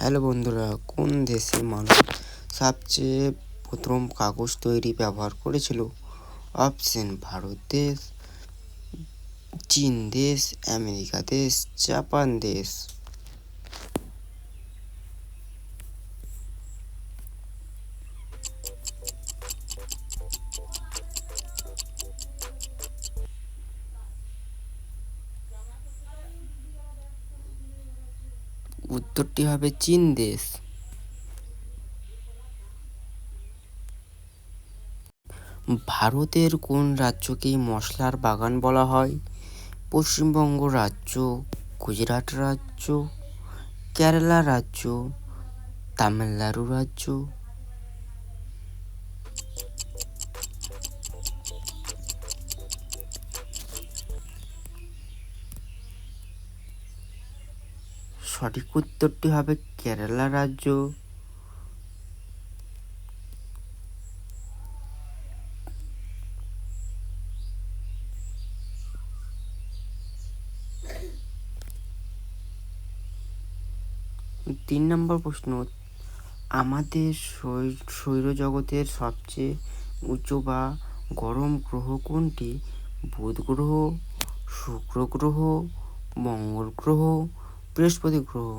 Hello বন্ধুরা, কোন দেশের মানুষ সবচেয়ে প্রথম কাগজ তৈরি ব্যবহার করেছিল? অপশন: ভারত দেশ, চীন দেশ, আমেরিকা দেশ, জাপান দেশ। উত্তরটি হবে চীন দেশ। ভারতের কোন রাজ্যকে মশলার বাগান বলা হয়? পশ্চিমবঙ্গ রাজ্য, গুজরাট রাজ্য, কেরালা রাজ্য, তামিলনাড়ু রাজ্য। সঠিক উত্তরটি হবে কেরালা রাজ্য। তিন নম্বর প্রশ্ন: আমাদের সৌরজগতের সবচেয়ে উঁচু বা গরম গ্রহ কোনটি? বুধ গ্রহ, শুক্র গ্রহ, মঙ্গল গ্রহ, বৃহস্পতি গ্রহ।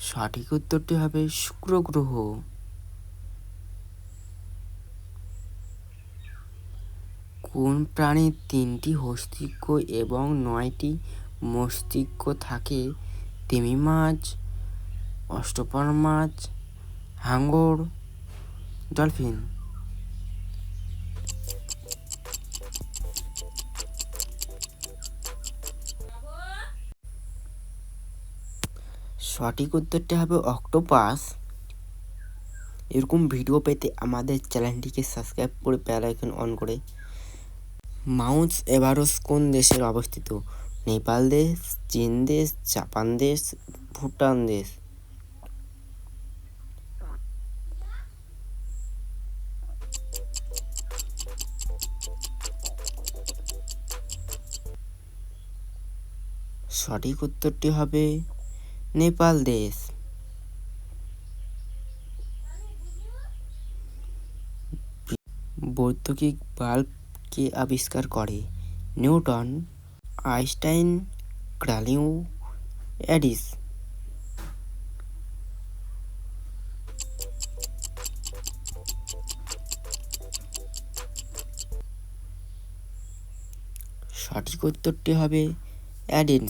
সঠিক উত্তরটি হবে শুক্র গ্রহ। কোন প্রাণীর 3টি হস্তিষ্ক এবং 9টি মস্তিষ্ক থাকে? তিমি মাছ, অষ্টপর মাছ, হাঙর, ডলফিন। সঠিক উত্তরটি হবে অক্টোপাস। এরকম ভিডিও পেতে আমাদের চ্যানেলটিকে সাবস্ক্রাইব করে বেল আইকন অন করে। মাউন্ট এভারেস্ট কোন দেশে অবস্থিত? নেপাল দেশ, চীন দেশ, জাপান দেশ, ভুটান দেশ। সঠিক উত্তরটি হবে নেপাল দেশ। বৈদ্যুতিক বাল্ব কে আবিষ্কার করে? Newton, Einstein, Galileo, Edison. সঠিক উত্তরটি হবে এডিসন।